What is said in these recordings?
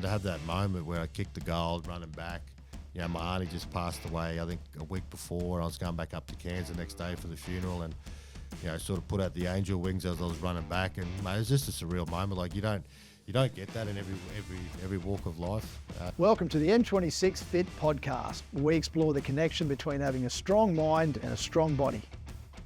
To have that moment where I kicked the goal, running back, my auntie just passed away, I think a week before. I was going back up to Cairns the next day for the funeral and, sort of put out the angel wings as I was running back. And, mate, it was just a surreal moment. Like, you don't get that in every walk of life. Welcome to the M26Fit Podcast, where we explore the connection between having a strong mind and a strong body.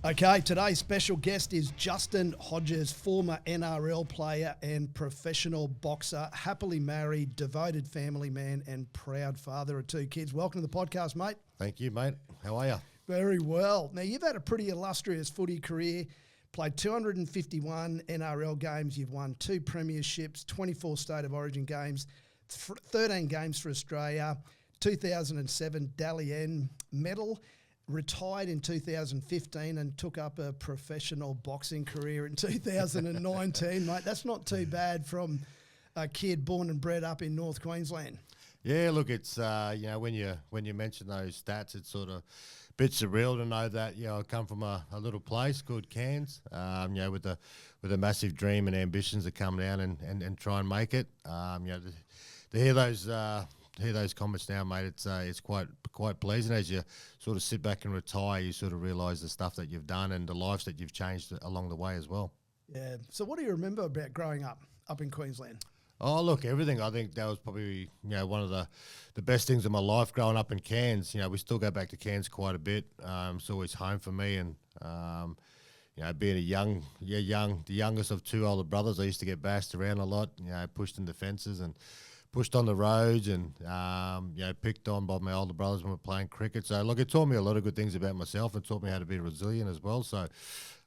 Okay, today's special guest is Justin Hodges, former NRL player and professional boxer, happily married, devoted family man and proud father of two kids. Welcome to the podcast, mate. Thank you, mate. How are you? Very well. Now, you've had a pretty illustrious footy career, played 251 NRL games, you've won 2 premierships, 24 State of Origin games, 13 games for Australia, 2007 Dally M medal, retired in 2015 and took up a professional boxing career in 2019, mate. That's not too bad from a kid born and bred up in North Queensland. Yeah, look, it's when you mention those stats, it's sort of a bit surreal to know that I come from a little place called Cairns, with a massive dream and ambitions to come down and try and make it. To hear those comments now, mate, it's quite pleasant. As you sort of sit back and retire, you sort of realise the stuff that you've done and the lives that you've changed along the way as well. Yeah. So what do you remember about growing up in Queensland? Oh, look, everything. I think that was probably one of the best things in my life growing up in Cairns. We still go back to Cairns quite a bit. It's always home for me, and being the youngest of 2 older brothers, I used to get bashed around a lot. Pushed into fences and pushed on the roads and, picked on by my older brothers when we were playing cricket. So, look, it taught me a lot of good things about myself and taught me how to be resilient as well. So,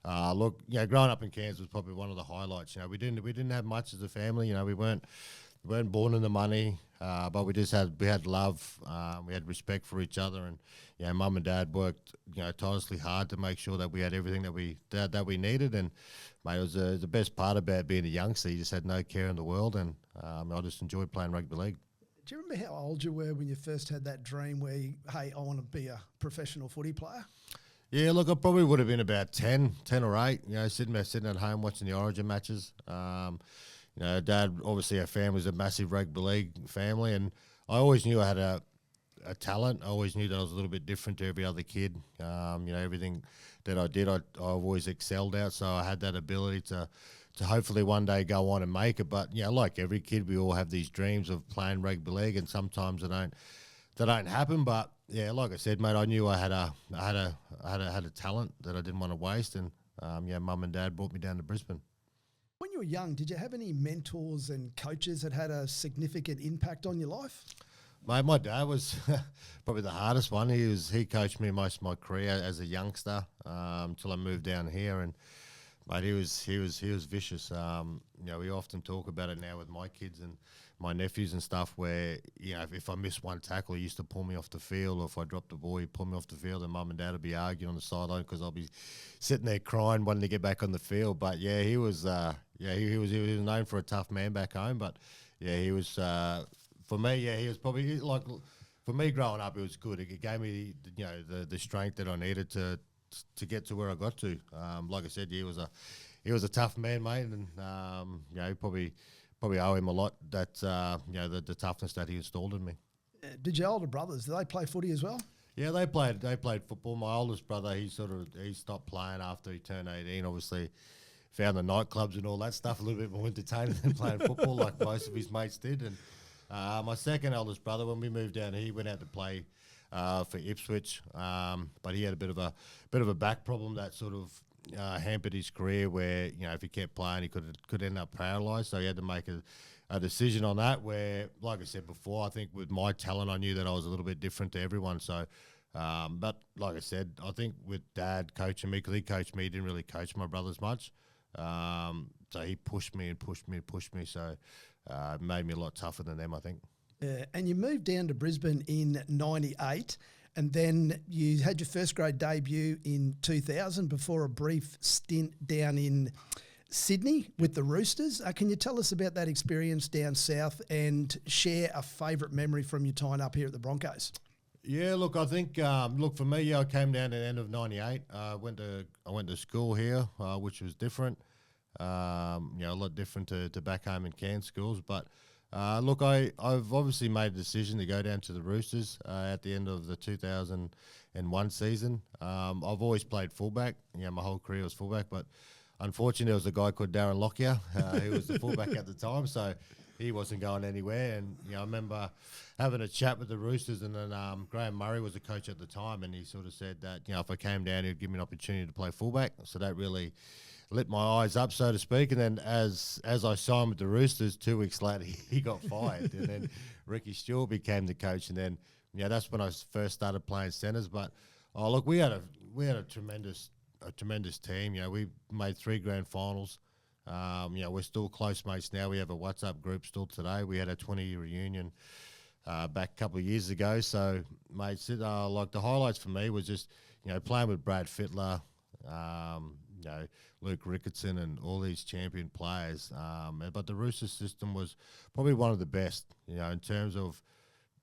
growing up in Cairns was probably one of the highlights. We didn't have much as a family. We weren't born in the money, but we had love. We had respect for each other, and mum and dad worked tirelessly hard to make sure that we had everything that we needed. And mate, it was the best part about being a youngster. You just had no care in the world, and I just enjoyed playing rugby league. Do you remember how old you were when you first had that dream where I want to be a professional footy player? Yeah, look, I probably would have been about 10 or 8, sitting at home watching the Origin matches. Dad, obviously our family was a massive rugby league family, and I always knew I had a talent. I always knew that I was a little bit different to every other kid. Everything that I did, I've always excelled at, so I had that ability to hopefully one day go on and make it. But, like every kid, we all have these dreams of playing rugby league, and sometimes they don't happen. But, yeah, like I said, mate, I knew I had a talent that I didn't want to waste, and, mum and dad brought me down to Brisbane. When you were young, did you have any mentors and coaches that had a significant impact on your life? Mate, my dad was probably the hardest one. He coached me most of my career as a youngster until I moved down here, and mate, he was vicious. We often talk about it now with my kids and my nephews and stuff, where if I missed one tackle, he used to pull me off the field, or if I dropped the ball, he'd pull me off the field, and mum and dad would be arguing on the sideline because I'll be sitting there crying, wanting to get back on the field. But yeah, he was known for a tough man back home. But yeah, he was for me. Yeah, he was probably like for me growing up. It was good. It gave me the strength that I needed to get to where I got to. Like I said, he was a tough man, mate, and probably owe him a lot. That the toughness that he installed in me. Did your older brothers, did they play footy as well? Yeah, they played football. My oldest brother, he stopped playing after he turned 18. Obviously, found the nightclubs and all that stuff a little bit more entertaining than playing football, like most of his mates did. And my second eldest brother, when we moved down here, he went out to play for Ipswich, but he had a bit of a back problem that sort of hampered his career, where if he kept playing, he could end up paralysed. So he had to make a decision on that. Where, like I said before, I think with my talent, I knew that I was a little bit different to everyone. So, but like I said, I think with Dad coaching me, because he coached me, he didn't really coach my brothers much. So he pushed me. So it made me a lot tougher than them, I think. Yeah, and you moved down to Brisbane in '98, and then you had your first grade debut in 2000 before a brief stint down in Sydney with the Roosters. Can you tell us about that experience down south and share a favourite memory from your time up here at the Broncos? Yeah, look, I think, for me, I came down at the end of '98. I went to school here, which was different, a lot different to back home in Cairns schools. But Look, I've obviously made a decision to go down to the Roosters at the end of the 2001 season. I've always played fullback. My whole career was fullback, but unfortunately there was a guy called Darren Lockyer who was the fullback at the time, so he wasn't going anywhere. And I remember having a chat with the Roosters, and then Graham Murray was the coach at the time, and he sort of said that if I came down, he'd give me an opportunity to play fullback. So that really lit my eyes up, so to speak. And then as I signed with the Roosters, 2 weeks later he got fired, and then Ricky Stewart became the coach, and then that's when I first started playing centres. But look, we had a tremendous team. We made 3 grand finals. We're still close mates now. We have a WhatsApp group still today. We had a 20-year reunion back a couple of years ago. So, mate, like the highlights for me was just playing with Brad Fittler, Luke Ricketson, and all these champion players. But the Roosters system was probably one of the best. In terms of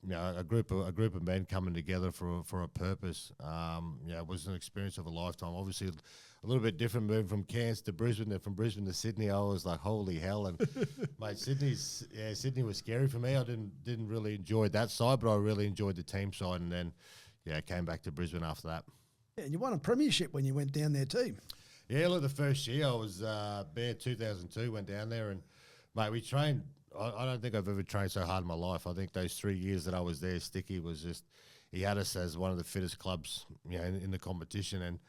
a group of men coming together for a purpose. It was an experience of a lifetime. Obviously, a little bit different moving from Cairns to Brisbane, and from Brisbane to Sydney. I was like, holy hell! And mate, Sydney was scary for me. I didn't really enjoy that side, but I really enjoyed the team side. And then came back to Brisbane after that. Yeah, and you won a premiership when you went down there too. Yeah, look, the first year I was Bear 2002, went down there, and mate, we trained. I don't think I've ever trained so hard in my life. I think those 3 years that I was there, Sticky was just, he had us as one of the fittest clubs, in the competition. And,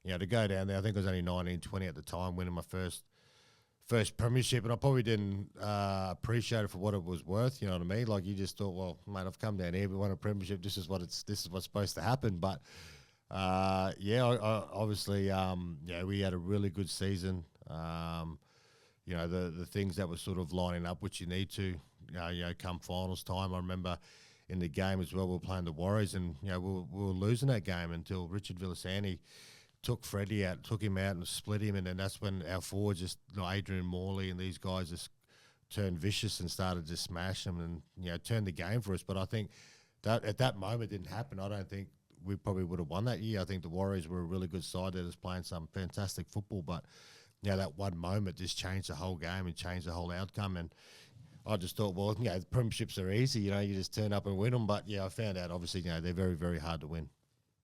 to go down there, I think I was only 19, 20 at the time, winning my first premiership. And I probably didn't appreciate it for what it was worth, you know what I mean? Like, you just thought, well, mate, I've come down here, we won a premiership, this is what's supposed to happen. But, I obviously, we had a really good season. The things that were sort of lining up, which you need to, come finals time. I remember in the game as well, we were playing the Warriors, and, we were losing that game until Richard Villasani took Freddie out, took him out and split him, and then that's when our forwards, just Adrian Morley and these guys just turned vicious and started to smash them and, turned the game for us. But I think that at that moment didn't happen. I don't think we probably would have won that year. I think the Warriors were a really good side that was playing some fantastic football, but that one moment just changed the whole game and changed the whole outcome. And I just thought, well, the premierships are easy, you just turn up and win them. But, I found out, obviously, they're very, very hard to win.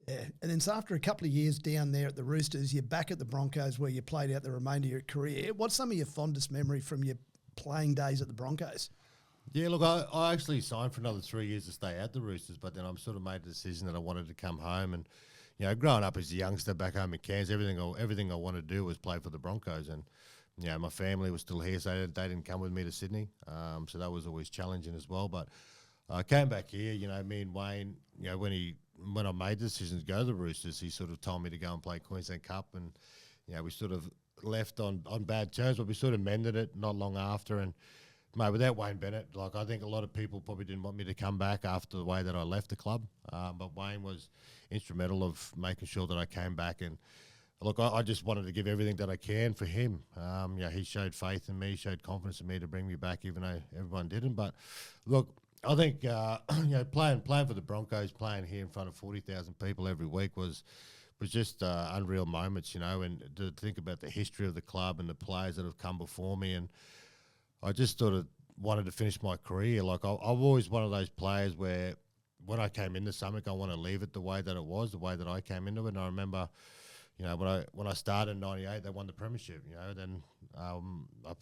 Yeah, and then so after a couple of years down there at the Roosters, you're back at the Broncos where you played out the remainder of your career. What's some of your fondest memory from your playing days at the Broncos? Yeah, look, I actually signed for another 3 years to stay at the Roosters, but then I sort of made the decision that I wanted to come home. And, growing up as a youngster back home in Cairns, everything I wanted to do was play for the Broncos. And, my family was still here, so they didn't come with me to Sydney. So that was always challenging as well. But I came back here, me and Wayne, when I made the decision to go to the Roosters, he sort of told me to go and play Queensland Cup. And, we sort of left on bad terms, but we sort of mended it not long after. And, mate, without Wayne Bennett, I think a lot of people probably didn't want me to come back after the way that I left the club. But Wayne was instrumental of making sure that I came back. And, look, I just wanted to give everything that I can for him. He showed faith in me, showed confidence in me to bring me back, even though everyone didn't. But, look, I think, playing for the Broncos, playing here in front of 40,000 people every week was just unreal moments, and to think about the history of the club and the players that have come before me. And I just sort of wanted to finish my career. Like, I'm always one of those players where when I came into something, I want to leave it the way that it was, the way that I came into it. And I remember, when I started in 98, they won the premiership, Then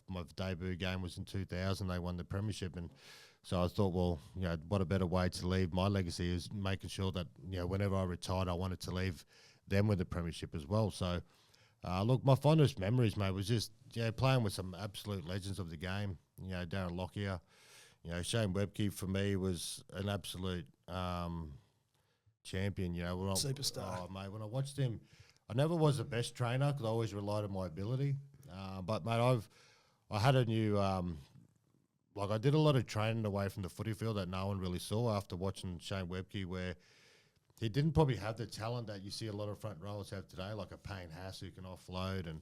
my debut game was in 2000, they won the premiership. And so I thought, well, what a better way to leave my legacy is making sure that, whenever I retired, I wanted to leave them with the premiership as well. So, look, my fondest memories, mate, was just playing with some absolute legends of the game. Darren Lockyer, Shane Webke for me was an absolute champion. Superstar. Oh, mate, when I watched him, I never was the best trainer because I always relied on my ability. But mate, I had a new I did a lot of training away from the footy field that no one really saw after watching Shane Webke, where he didn't probably have the talent that you see a lot of front rowers have today, like a Payne Haas who can offload and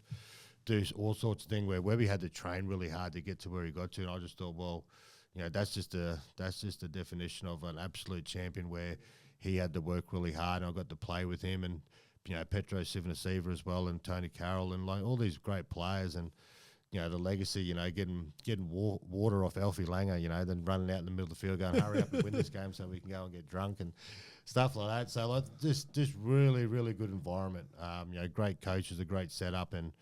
do all sorts of things, where Webby had to train really hard to get to where he got to. And I just thought, well, that's just a definition of an absolute champion, where he had to work really hard, and I got to play with him, and Petro Sivanasiva as well, and Tony Carroll, and like all these great players. And the legacy, getting water off Alfie Langer, then running out in the middle of the field going, hurry up and win this game so we can go and get drunk and stuff like that. So just really, really good environment. Great coaches, a great setup, and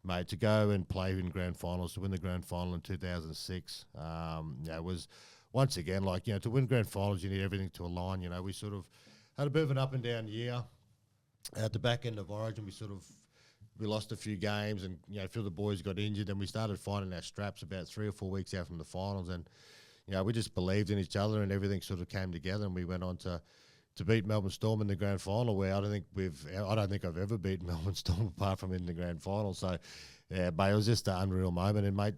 mate, to go and play in grand finals, to win the grand final in 2006, it was once again to win grand finals, you need everything to align. We sort of had a bit of an up and down year. At the back end of Origin, we lost a few games, and a few of the boys got injured, and we started finding our straps about 3 or 4 weeks out from the finals, and we just believed in each other, and everything sort of came together, and we went on to beat Melbourne Storm in the grand final, where I don't think I've ever beaten Melbourne Storm apart from in the grand final. So, yeah, but it was just an unreal moment. And mate,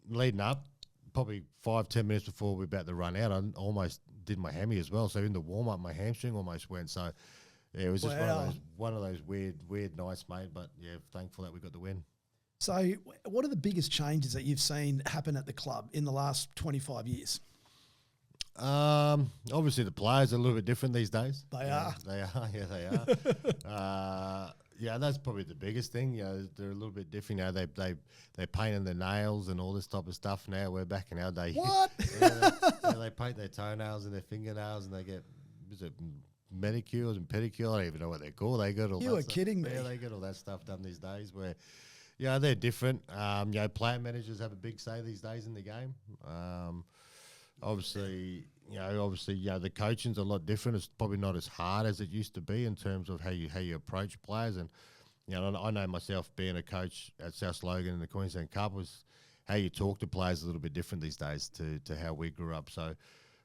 leading up, probably 5-10 minutes before we were about to run out, I almost did my hammy as well. So in the warm up, my hamstring almost went. So yeah, it was just one of those weird nights, mate. But yeah, thankful that we got the win. So, what are the biggest changes that you've seen happen at the club in the last 25 years? Obviously the players are a little bit different these days. They are. Yeah, they are. Yeah, that's probably the biggest thing. They're a little bit different now. They painting their nails and all this type of stuff now. We're back in our day. What? They paint their toenails and their fingernails, and they get manicures and pedicures. I don't even know what they're called. They got all. You that are stuff. kidding me. Yeah, they get all that stuff done these days. Where, they're different. Player managers have a big say these days in the game. Obviously, the coaching's a lot different. It's probably not as hard as it used to be in terms of how you approach players. And I know myself being a coach at South Logan in the Queensland Cup was how you talk to players a little bit different these days to how we grew up. So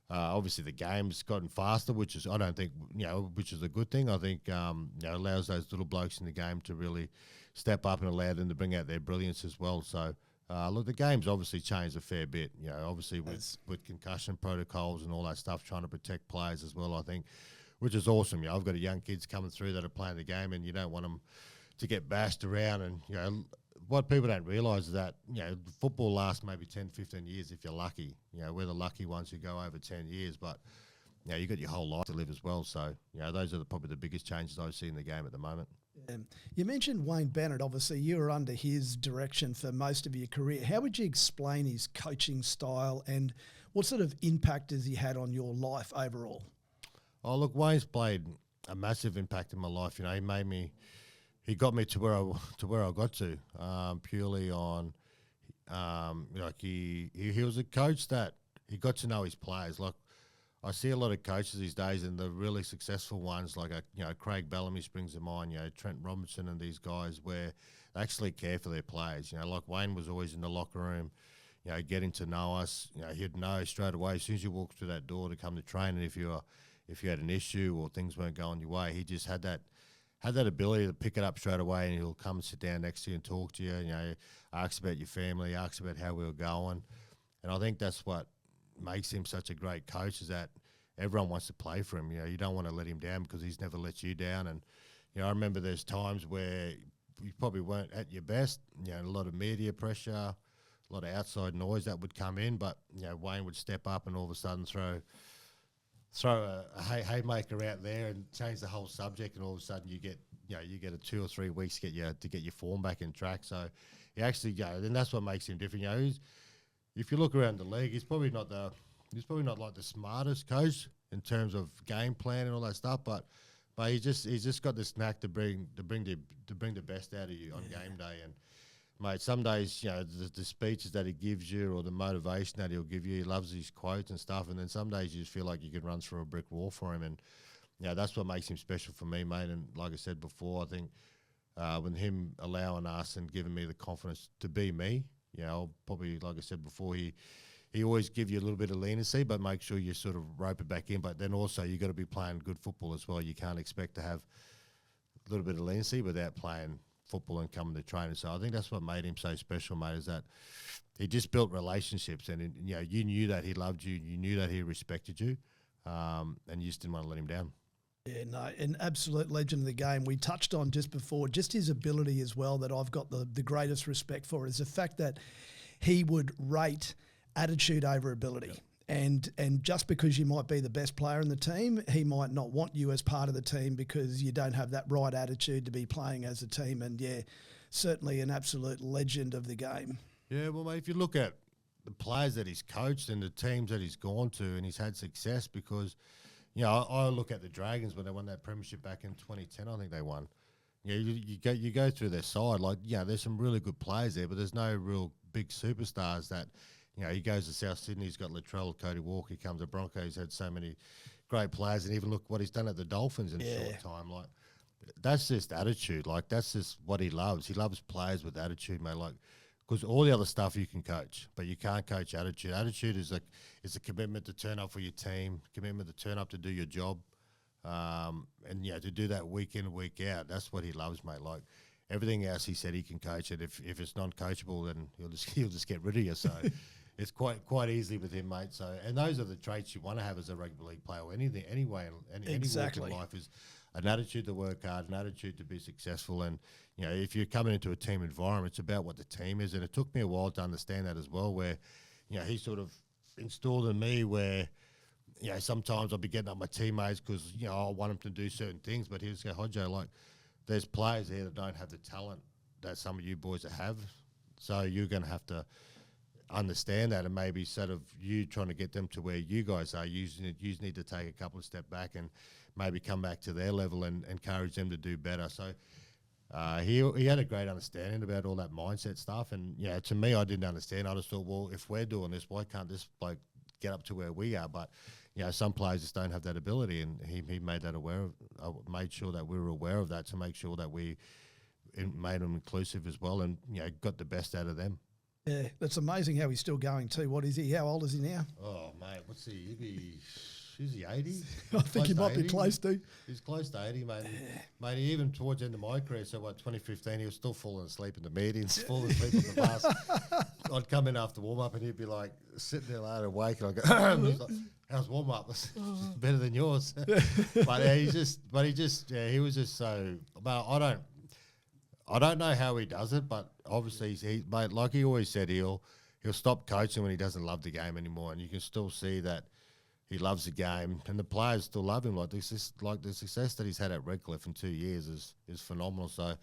obviously the game's gotten faster, which is which is a good thing. I think allows those little blokes in the game to really step up and allow them to bring out their brilliance as well. So. Look, the game's obviously changed a fair bit, obviously with concussion protocols and all that stuff, trying to protect players as well, I think, which is awesome. I've got young kids coming through that are playing the game, and you don't want them to get bashed around. And, what people don't realise is that, football lasts maybe 10, 15 years if you're lucky. We're the lucky ones who go over 10 years, but, you've got your whole life to live as well. So, those are probably the biggest changes I see in the game at the moment. You mentioned Wayne Bennett. Obviously, you were under his direction for most of your career. How would you explain his coaching style, and what sort of impact has he had on your life overall? Oh, look, Wayne's played a massive impact in my life. He got me to where I got to, purely on, he was a coach that he got to know his players. Like, I see a lot of coaches these days, and the really successful ones, like Craig Bellamy springs to mind, Trent Robinson and these guys, where they actually care for their players. Like Wayne was always in the locker room, getting to know us. He'd know straight away as soon as you walked through that door to come to training if you had an issue or things weren't going your way. He just had that ability to pick it up straight away, and he'll come and sit down next to you and talk to you. Asks about your family, asks about how we were going, and I think that's what makes him such a great coach, is that everyone wants to play for him. You don't want to let him down because he's never let you down. And I remember there's times where you probably weren't at your best. A lot of media pressure, a lot of outside noise that would come in, but Wayne would step up and all of a sudden throw a haymaker out there and change the whole subject, and all of a sudden you get a 2 or 3 weeks to get your form back in track. So he actually and that's what makes him different. If you look around the league, he's probably not like the smartest coach in terms of game plan and all that stuff, but he's just got this knack to bring the best out of you on game day. And mate, some days the speeches that he gives you or the motivation that he'll give you, he loves his quotes and stuff. And then some days you just feel like you can run through a brick wall for him, and that's what makes him special for me, mate. And like I said before, I think with him allowing us and giving me the confidence to be me. I'll probably, like I said before, he always give you a little bit of leniency, but make sure you sort of rope it back in. But then also you got to be playing good football as well. You can't expect to have a little bit of leniency without playing football and coming to training. So I think that's what made him so special, mate, is that he just built relationships, and you knew that he loved you, you knew that he respected you, and you just didn't want to let him down. Yeah, no, an absolute legend of the game. We touched on just before, just his ability as well that I've got the greatest respect for is the fact that he would rate attitude over ability. Yep. And just because you might be the best player in the team, he might not want you as part of the team because you don't have that right attitude to be playing as a team. And yeah, certainly an absolute legend of the game. Yeah, well, mate, if you look at the players that he's coached and the teams that he's gone to and he's had success, because, you know, I look at the Dragons when they won that premiership back in 2010, I think they won. You know, you go through their side, like, yeah, there's some really good players there, but there's no real big superstars that, you know, he goes to South Sydney, he's got Latrell, Cody Walker, he comes to Broncos, he's had so many great players, and even look what he's done at the Dolphins in a short time. Like, that's just attitude. Like, that's just what he loves. He loves players with attitude, mate. Like, because all the other stuff you can coach, but you can't coach attitude. Attitude is a commitment to turn up for your team, commitment to turn up to do your job. And yeah, to do that week in, week out, that's what he loves, mate. Like, everything else he said he can coach it. If it's non-coachable, then he'll just get rid of you. So it's quite easily with him, mate. So, and those are the traits you want to have as a rugby league player or anything, anyway, any work in life, is an attitude to work hard, an attitude to be successful. And, you know, if you're coming into a team environment, it's about what the team is. And it took me a while to understand that as well, where, you know, he sort of installed in me where, you know, sometimes I'll be getting up my teammates because, you know, I want them to do certain things, but he'll say, Hodges, like, there's players here that don't have the talent that some of you boys have. So you're going to have to understand that, and maybe sort of you trying to get them to where you guys are, you need to take a couple of steps back and maybe come back to their level and encourage them to do better. So he had a great understanding about all that mindset stuff. And, you know, to me, I didn't understand. I just thought, well, if we're doing this, why can't this bloke get up to where we are? But, you know, some players just don't have that ability, and he made that made sure that we were aware of that to make sure that we made them inclusive as well, and, you know, got the best out of them. Yeah, that's amazing how he's still going too. What is he? How old is he now? Oh, mate, what's he? Is he 80? I think he might be close to. He's close to 80, mate. Mate, even towards the end of my career, so 2015, he was still falling asleep in the meetings, falling asleep on the bus. I'd come in after warm-up and he'd be like sitting there later awake, and I'd go, he's like, how's warm-up? Better than yours. But he was just so, but I don't know how he does it, but obviously mate, like he always said, he'll stop coaching when he doesn't love the game anymore, and you can still see that he loves the game, and the players still love him. Like the success that he's had at Redcliffe in 2 years is phenomenal. So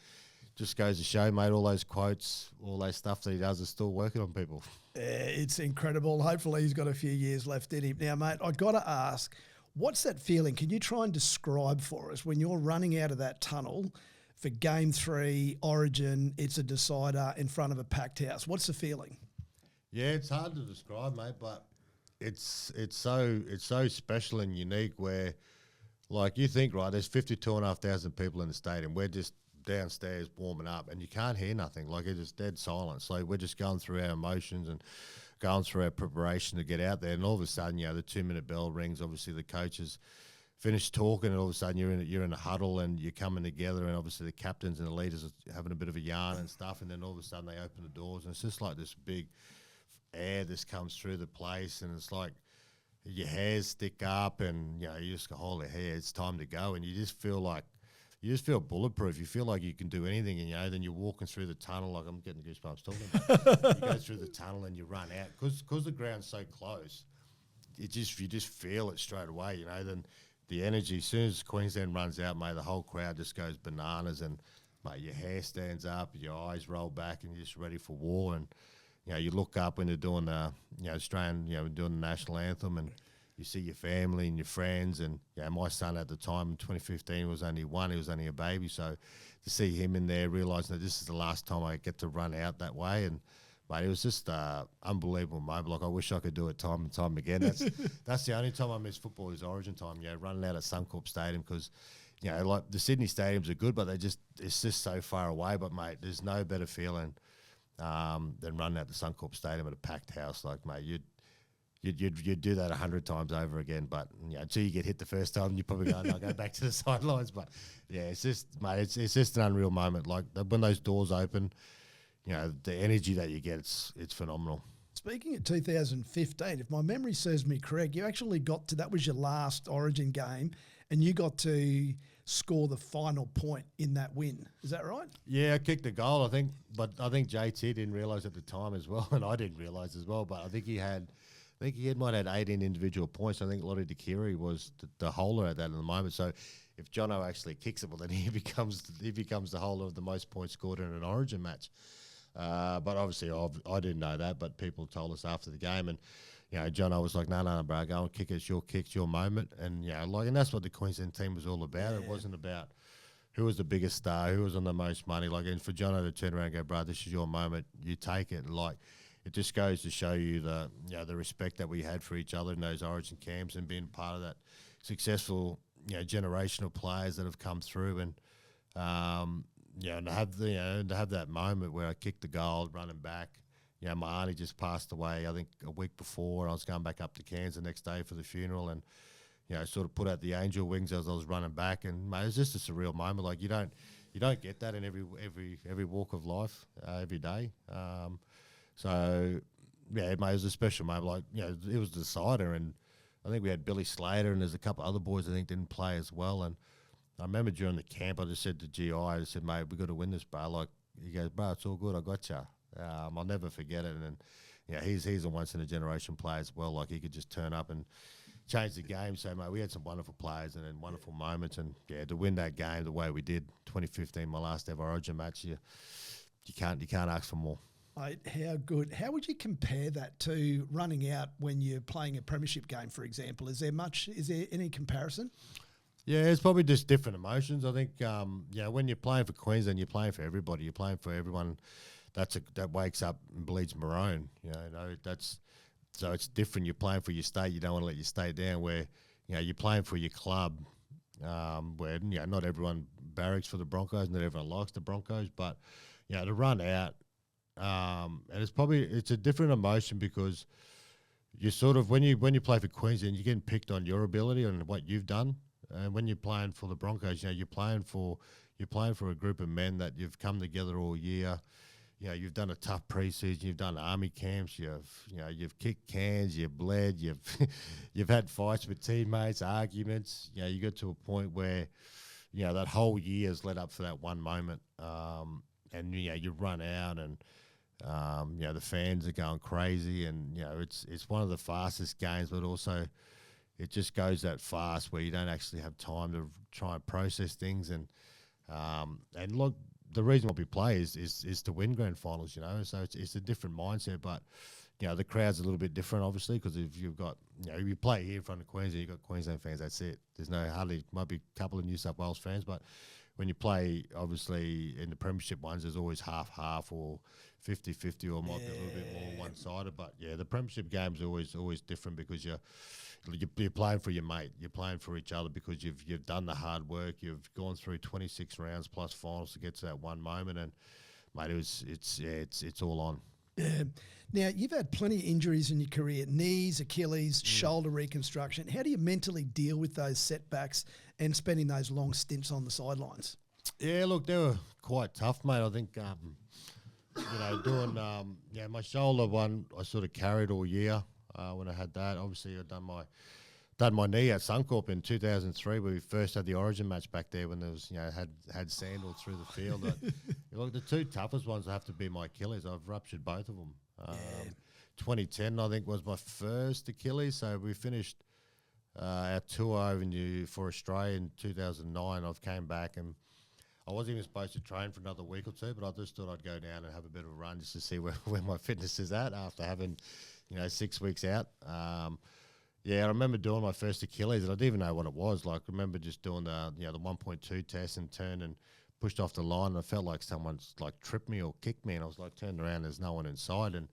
just goes to show, mate, all those quotes, all that stuff that he does is still working on people. Yeah, it's incredible. Hopefully he's got a few years left in him. Now, mate, I got to ask, what's that feeling? Can you try and describe for us when you're running out of that tunnel for Game 3, Origin, it's a decider in front of a packed house? What's the feeling? Yeah, it's hard to describe, mate, but it's so special and unique where, like, you think, right, there's 52,500 people in the stadium. We're just downstairs warming up and you can't hear nothing. Like, it's just dead silence. Like, we're just going through our emotions and going through our preparation to get out there. And all of a sudden, you know, the 2-minute bell rings. Obviously, the coaches finish talking, and all of a sudden you're in a huddle and you're coming together, and obviously the captains and the leaders are having a bit of a yarn and stuff, and then all of a sudden they open the doors and it's just like this big air that comes through the place, and it's like your hairs stick up, and, you know, you just go, holy hair, it's time to go, and you just feel bulletproof. You feel like you can do anything, and, you know, then you're walking through the tunnel, like I'm getting goosebumps talking about it. You go through the tunnel and you run out because the ground's so close. You just feel it straight away, you know. Then the energy, as soon as Queensland runs out, mate, the whole crowd just goes bananas, and, mate, your hair stands up, your eyes roll back, and you're just ready for war. And, you know, you look up when they're doing the, you know, Australian, you know, doing the national anthem, and you see your family and your friends. And, you know, my son at the time in 2015 was only one; he was only a baby. So to see him in there, realising that this is the last time I get to run out that way, and, mate, it was just unbelievable moment. Like, I wish I could do it time and time again. That's the only time I miss football is Origin time. You know, running out at Suncorp Stadium, because, you know, like, the Sydney stadiums are good, but it's just so far away. But, mate, there's no better feeling than running out to Suncorp Stadium at a packed house. Like, mate, you'd do that 100 times over again. But, you know, until you get hit the first time, you probably go, no, go back to the sidelines. But yeah, it's just, mate, it's just an unreal moment. Like, when those doors open, you know, the energy that you get, it's phenomenal. Speaking of 2015, if my memory serves me correct, you actually that was your last Origin game, and you got to score the final point in that win. Is that right? Yeah, I kicked the goal, I think, but I think JT didn't realise at the time as well, and I didn't realise as well, but I think he might have had 18 individual points. I think Lottie Dakiri was the holder at that in the moment. So if Jono actually kicks it, well, then he becomes the holder of the most points scored in an Origin match. But obviously, I didn't know that, but people told us after the game, and Jono was like, no, bro, go and kick it. It's your kick, it's your moment, and and that's what the Queensland team was all about. Yeah. It wasn't about who was the biggest star, who was on the most money. And for Jono to turn around and go, bro, this is your moment, you take it. And it just goes to show you the respect that we had for each other in those Origin camps and being part of that successful generational players that have come through, and and to have that moment where I kicked the goal running back. My auntie just passed away, I think a week before, and I was going back up to Cairns the next day for the funeral, and sort of put out the angel wings as I was running back, and mate, it was just a surreal moment. Like you don't get that in every walk of life every day. So yeah, mate, it was a special moment. It was the decider, and I think we had Billy Slater, and there's a couple of other boys I think didn't play as well. And I remember during the camp, I just said to GI, I said, mate, we got to win this, bro. He goes, bro, it's all good, I got you. I'll never forget it. And then, he's a once in a generation player as well. He could just turn up and change the game. So, mate, we had some wonderful players and then wonderful moments. And to win that game the way we did, 2015, my last ever Origin match, you can't ask for more. How good. How would you compare that to running out when you're playing a premiership game, for example? Is there any comparison? Yeah, it's probably just different emotions. I think, when you're playing for Queensland, you're playing for everybody. You're playing for everyone that wakes up and bleeds maroon. So it's different. You're playing for your state. You don't want to let your state down. Where you're playing for your club, where not everyone barracks for the Broncos, not everyone likes the Broncos, but to run out, and it's a different emotion because you sort of when you play for Queensland, you're getting picked on your ability and what you've done. And when you're playing for the Broncos, you're playing for a group of men that you've come together all year. You've done a tough preseason. You've done army camps. You've kicked cans. You've bled. You've had fights with teammates, arguments. You got to a point where that whole year has led up for that one moment. And you run out, and the fans are going crazy, and it's one of the fastest games, but also it just goes that fast where you don't actually have time to try and process things. And look, the reason why we play is to win grand finals, so it's a different mindset. But the crowd's a little bit different, obviously, because if you've got you play here in front of Queensland, you've got Queensland fans. That's it. There's might be a couple of New South Wales fans, but when you play, obviously, in the premiership ones, there's always half or 50-50, or might be a little bit more one-sided. But the premiership game's always different because you're playing for your mate. You're playing for each other because you've done the hard work. You've gone through 26 rounds plus finals to get to that one moment, and mate, it's all on. Yeah. Now, you've had plenty of injuries in your career: knees, Achilles, shoulder reconstruction. How do you mentally deal with those setbacks and spending those long stints on the sidelines? Yeah, look, they were quite tough, mate. I think, doing my shoulder one, I sort of carried all year when I had that. Obviously, I'd done my knee at Suncorp in 2003, where we first had the Origin match back there when there was had sand all through the field. Look, the two toughest ones have to be my Achilles. I've ruptured both of them. 2010, I think, was my first Achilles. So we finished our tour over for Australia in 2009. I've came back, and I wasn't even supposed to train for another week or two, but I just thought I'd go down and have a bit of a run just to see where my fitness is at after having 6 weeks out. I remember doing my first Achilles, and I didn't even know what it was. I remember just doing the 1.2 test and turned and pushed off the line, and I felt like someone's tripped me or kicked me, and I was turned around, there's no one inside. And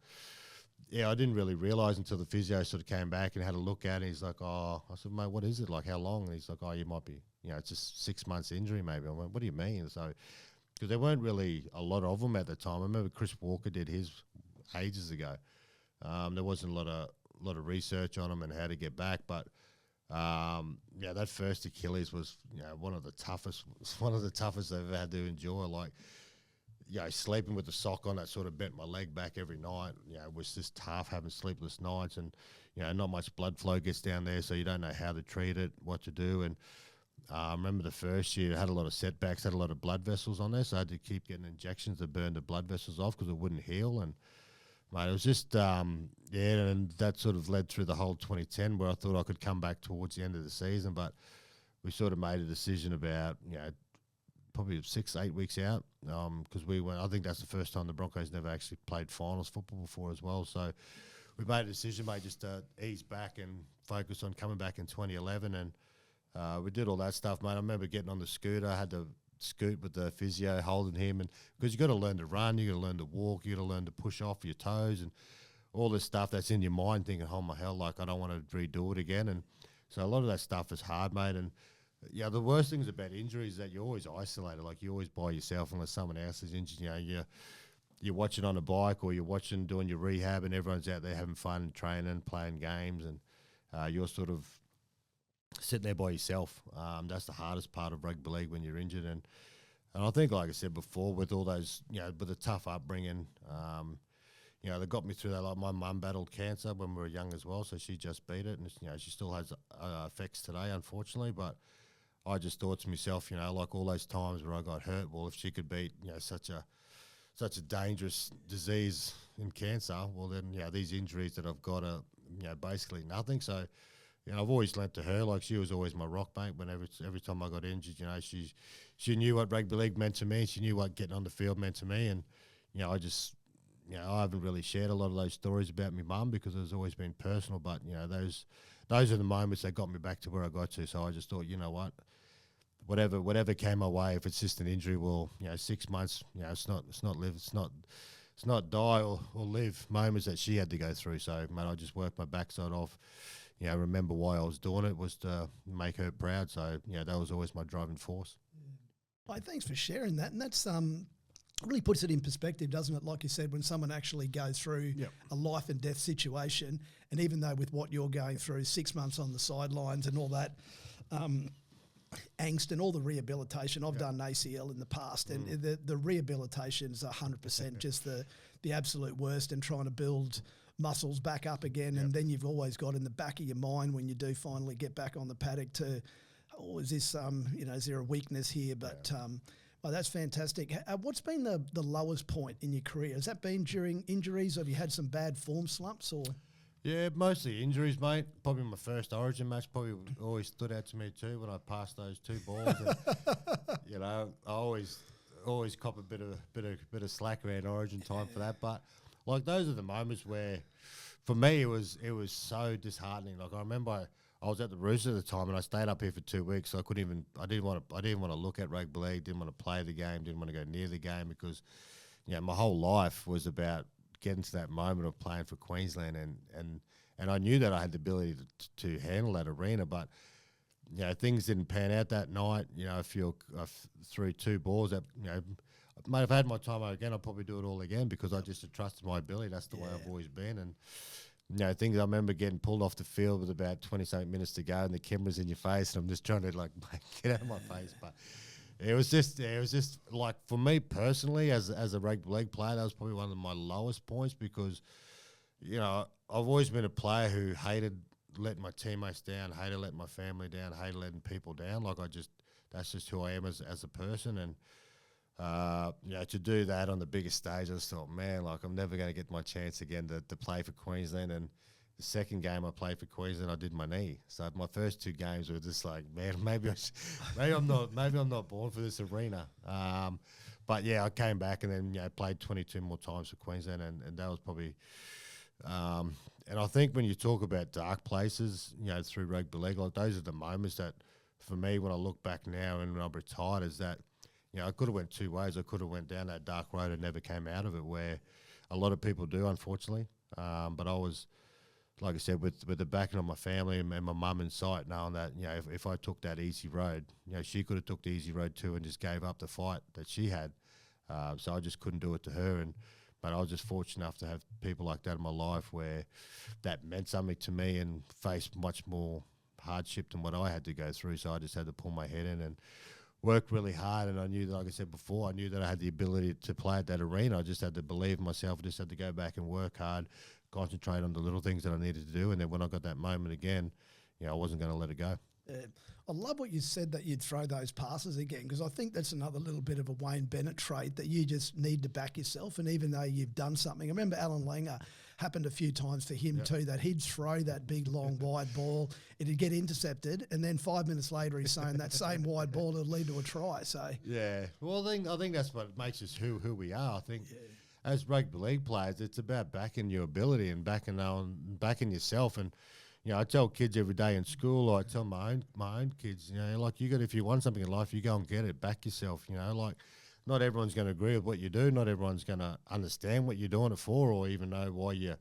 I didn't really realise until the physio sort of came back and had a look at it. He's like, I said, mate, what is it? How long? And he's like, you might be, it's just 6 months injury maybe. I went, what do you mean? So, because there weren't really a lot of them at the time. I remember Chris Walker did his ages ago. There wasn't a lot of research on him and how to get back, but that first Achilles was one of the toughest I've ever had to endure. Sleeping with the sock on, that sort of bent my leg back every night. It was just tough having sleepless nights, and not much blood flow gets down there, so you don't know how to treat it, what to do. And I remember the first year I had a lot of setbacks, had a lot of blood vessels on there, so I had to keep getting injections to burn the blood vessels off because it wouldn't heal. And mate, it was just and that sort of led through the whole 2010, where I thought I could come back towards the end of the season, but we sort of made a decision about, probably 6-8 weeks out, because we went. I think that's the first time the Broncos never actually played finals football before as well. So we made a decision, mate, just to ease back and focus on coming back in 2011, and we did all that stuff, mate. I remember getting on the scooter. I had to scoot with the physio, holding him, and because you got to learn to run, you got to learn to walk, you got to learn to push off your toes, and all this stuff that's in your mind, thinking, "Oh my hell, like I don't want to redo it again." And so a lot of that stuff is hard, mate, and. Yeah, the worst things about injuries is that you're always isolated. Like, you're always by yourself unless someone else is injured. You're watching on a bike, or you're watching doing your rehab, and everyone's out there having fun, training, playing games, and you're sort of sitting there by yourself. That's the hardest part of rugby league when you're injured. And I think, like I said before, with all those, with a tough upbringing, they got me through that. Like, my mum battled cancer when we were young as well, so she just beat it, and she still has effects today, unfortunately. But I just thought to myself, like all those times where I got hurt, well, if she could beat, such a dangerous disease in cancer, well then, these injuries that I've got are, basically nothing. So, I've always lent to her. Like, she was always my rock mate. Whenever every time I got injured, she knew what rugby league meant to me. She knew what getting on the field meant to me. And, I haven't really shared a lot of those stories about my mum because it's always been personal. But, those are the moments that got me back to where I got to. So I just thought, what? Whatever came my way, if it's just an injury, well, 6 months, it's not die or live moments that she had to go through. So, mate, I just worked my backside off. Remember why I was doing it was to make her proud. So, that was always my driving force. Well, thanks for sharing that. And that's really puts it in perspective, doesn't it? Like you said, when someone actually goes through a life and death situation, and even though with what you're going through, 6 months on the sidelines and all that, angst and all the rehabilitation. I've done ACL in the past, and the rehabilitation is 100% just the absolute worst, and trying to build muscles back up again. And then you've always got in the back of your mind when you do finally get back on the paddock to, is this, is there a weakness here? But well, that's fantastic. What's been the lowest point in your career? Has that been during injuries, or have you had some bad form slumps, or? Yeah, mostly injuries, mate. Probably my first Origin match probably always stood out to me too when I passed those 2 balls. And, I always cop a bit of slack around Origin time for that. But like, those are the moments where, for me, it was so disheartening. Like, I remember I was at the Roosters at the time, and I stayed up here for 2 weeks. So I didn't want to look at rugby league. Didn't want to play the game. Didn't want to go near the game because, my whole life was about getting to that moment of playing for Queensland, and I knew that I had the ability to handle that arena, but things didn't pan out that night. I threw 2 balls that mate, if I had my time again, I'd probably do it all again because I just trusted my ability. That's the way I've always been. And things I remember getting pulled off the field with about 20-something minutes to go, and the camera's in your face, and I'm just trying to get out of my face, but. It was just like, for me personally, as a rugby league player, that was probably one of my lowest points because, I've always been a player who hated letting my teammates down, hated letting my family down, hated letting people down. Like, that's just who I am as a person. And, to do that on the biggest stage, I just thought, man, like, I'm never going to get my chance again to play for Queensland. And the second game I played for Queensland, I did my knee. So my first 2 games were just like, man, maybe I'm not born for this arena. But I came back and then played 22 more times for Queensland, and that was probably. And I think when you talk about dark places, through rugby league, like, those are the moments that, for me, when I look back now and when I'm retired, is that I could have went 2 ways. I could have went down that dark road and never came out of it, where a lot of people do, unfortunately. But I was. Like I said, with the backing of my family and my mum in sight, knowing that, if I took that easy road, she could have took the easy road too and just gave up the fight that she had. So I just couldn't do it to her. But I was just fortunate enough to have people like that in my life where that meant something to me and faced much more hardship than what I had to go through. So I just had to pull my head in and work really hard. And I knew that, like I said before, I knew that I had the ability to play at that arena. I just had to believe in myself. I just had to go back and work hard, concentrate on the little things that I needed to do, and then when I got that moment again, I wasn't going to let it go. I love what you said, that you'd throw those passes again, because I think that's another little bit of a Wayne Bennett trait, that you just need to back yourself. And even though you've done something, I remember Alan Langer happened a few times for him too, that he'd throw that big, long, wide ball, it'd get intercepted, and then 5 minutes later he's saying that same wide ball would lead to a try. So yeah, well, I think that's what makes us who we are. I think as rugby league players, it's about backing your ability and backing yourself. And I tell kids every day in school, or I tell my own kids, like if you want something in life, you go and get it. Back yourself. Like not everyone's going to agree with what you do. Not everyone's going to understand what you're doing it for, or even know why you're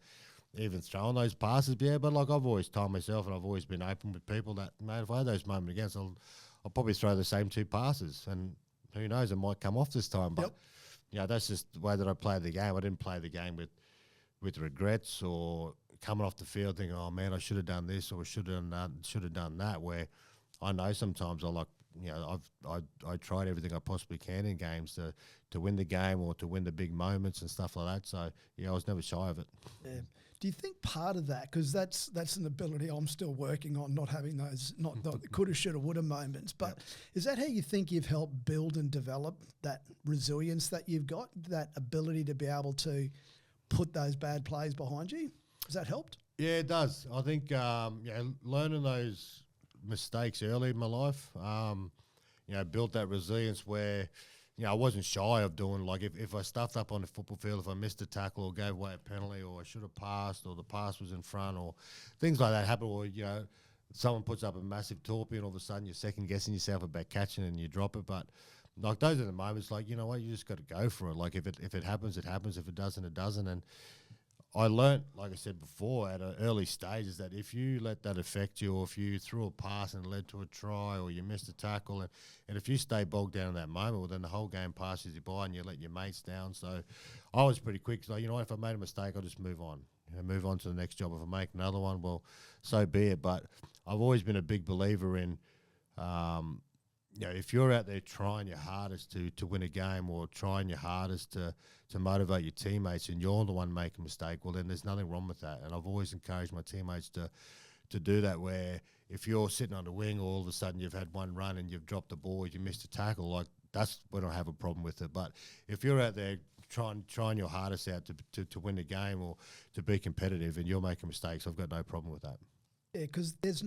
even throwing those passes. Yeah, but like I've always told myself, and I've always been open with people that, mate, if I had those moments against, I'll probably throw the same 2 passes, and who knows, it might come off this time. But that's just the way that I played the game. I didn't play the game with regrets or coming off the field thinking, oh man, I should have done this or should have done that. Where I know sometimes I tried everything I possibly can in games to win the game or to win the big moments and stuff like that. So I was never shy of it. Yeah. Do you think part of that, because that's an ability I'm still working on, not having those not the coulda, shoulda, woulda moments, but is that how you think you've helped build and develop that resilience that you've got, that ability to be able to put those bad plays behind you? Has that helped? Yeah, it does. I think learning those mistakes early in my life, built that resilience where I wasn't shy of doing, like if I stuffed up on the football field, if I missed a tackle or gave away a penalty or I should have passed or the pass was in front or things like that happen, or someone puts up a massive torpy and all of a sudden you're second guessing yourself about catching and you drop it. But like those are the moments, like, you know what, you just got to go for it. Like if it happens, it happens. If it doesn't, it doesn't. And I learnt, like I said before, at an early stage, is that if you let that affect you, or if you threw a pass and it led to a try, or you missed a tackle, and if you stay bogged down in that moment, well, then the whole game passes you by and you let your mates down. So I was pretty quick. So, if I made a mistake, I'll just move on. Move on to the next job. If I make another one, well, so be it. But I've always been a big believer in, if you're out there trying your hardest to win a game or trying your hardest to motivate your teammates and you're the one making a mistake, well, then there's nothing wrong with that. And I've always encouraged my teammates to do that, where if you're sitting on the wing, all of a sudden you've had one run and you've dropped the ball, you missed a tackle, like that's when I have a problem with it. But if you're out there trying your hardest out to win the game or to be competitive and you're making mistakes, I've got no problem with that. Yeah, because there's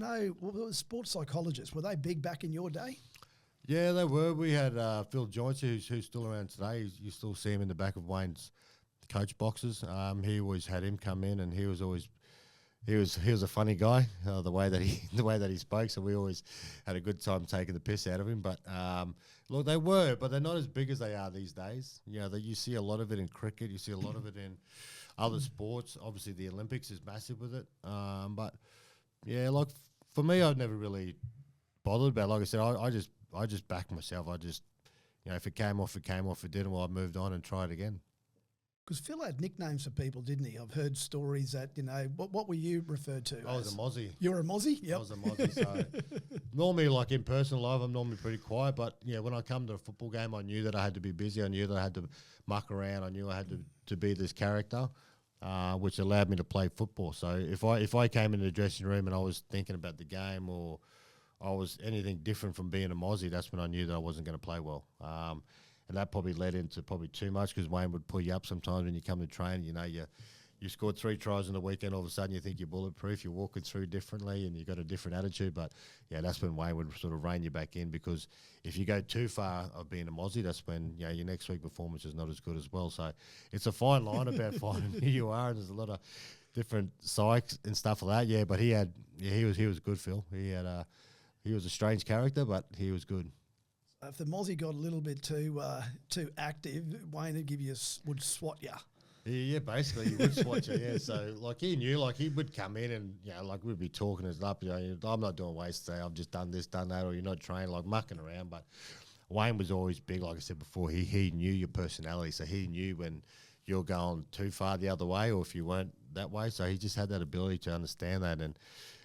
sports psychologists, were they big back in your day? Yeah, they were. We had Phil Joyce, who's still around today. You still see him in the back of Wayne's coach boxes. He always had him come in, and he was a funny guy. The way that he spoke, so we always had a good time taking the piss out of him. But look, they were, but they're not as big as they are these days. You see a lot of it in cricket. You see a lot of it in other sports. Obviously, the Olympics is massive with it. But yeah, like for me, I've never really bothered about it. Like I said, I just backed myself. I just, if it came off, it came off. If it didn't, well, I moved on and tried again. Because Phil had nicknames for people, didn't he? I've heard stories that, what were you referred to I was a Mozzie. You were a Mozzie? Yep. I was a Mozzie. So normally, like in personal life, I'm normally pretty quiet. But, when I come to a football game, I knew that I had to be busy. I knew that I had to muck around. I knew I had to be this character, which allowed me to play football. So if I came into the dressing room and I was thinking about the game or I was anything different from being a Mozzie, that's when I knew that I wasn't going to play well. And that probably led into probably too much, because Wayne would pull you up sometimes when you come to train. You scored 3 tries on the weekend, all of a sudden you think you're bulletproof, you're walking through differently and you've got a different attitude. But, yeah, that's when Wayne would sort of rein you back in, because if you go too far of being a Mozzie, that's when your next week performance is not as good as well. So it's a fine line about finding who you are, and there's a lot of different psychs and stuff like that. Yeah, but he was good, Phil. He was a strange character, but he was good. If the Mozzie got a little bit too active, Wayne would swat you. Yeah, basically he would swat you. Yeah, so like he knew, like he would come in and like we'd be talking us up. I'm not doing weights today. I've just done this, done that, or you're not training, like mucking around. But Wayne was always big, like I said before. He knew your personality, so he knew when you're going too far the other way or if you weren't that way. So he just had that ability to understand that, and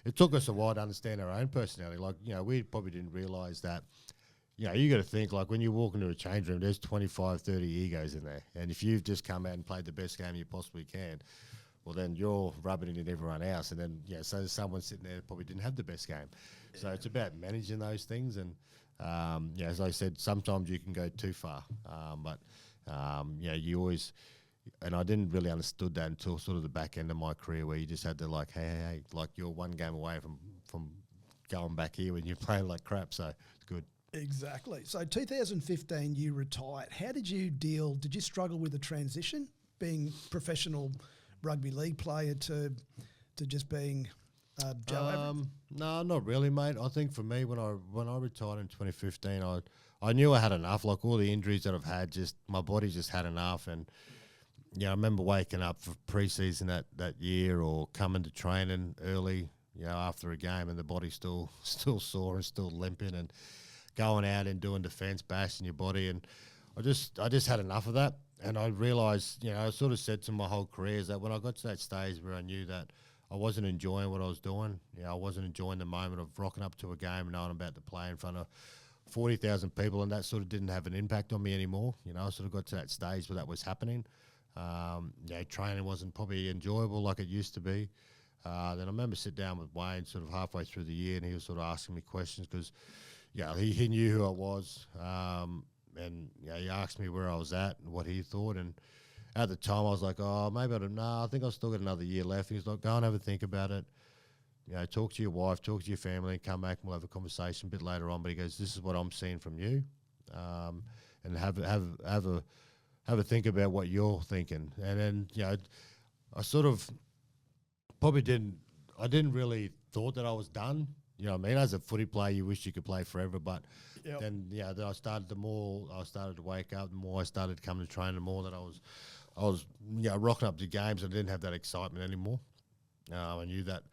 it took us a while to understand our own personality. Like, we probably didn't realise that, you got to think, like, when you walk into a change room, there's 25, 30 egos in there. And if you've just come out and played the best game you possibly can, well, then you're rubbing it in everyone else. And then, so there's someone sitting there that probably didn't have the best game. So it's about managing those things. And, as I said, sometimes you can go too far. But you always And I didn't really understood that until sort of the back end of my career, where you just had to like, hey, like you're one game away from going back here when you're playing like crap. So it's good. Exactly. So 2015, you retired. How did you deal? Did you struggle with the transition, being professional rugby league player to just being Joe Average? No, not really, mate. I think for me, when I retired in 2015, I knew I had enough. Like all the injuries that I've had, just my body just had enough. And I remember waking up for pre-season that year, or coming to training early, after a game, and the body's still sore and still limping, and going out and doing defence, bashing your body. And I just had enough of that. And I realised, I sort of said to my whole career is that when I got to that stage where I knew that I wasn't enjoying what I was doing, I wasn't enjoying the moment of rocking up to a game and knowing I'm about to play in front of 40,000 people, and that sort of didn't have an impact on me anymore. I sort of got to that stage where that was happening. Training wasn't probably enjoyable like it used to be. Then I remember sitting down with Wayne sort of halfway through the year, and he was sort of asking me questions because, he knew who I was. And he asked me where I was at and what he thought. And at the time I was like, maybe I don't know. I think I've still got another year left. He's like, go and have a think about it. Talk to your wife, talk to your family, and come back and we'll have a conversation a bit later on. But he goes, this is what I'm seeing from you. And have a think about what you're thinking. And then, I sort of probably didn't really thought that I was done. You know what I mean? As a footy player, you wish you could play forever, but then then the more I started to wake up, the more I started coming to train, the more that I was rocking up to games. I didn't have that excitement anymore. I knew that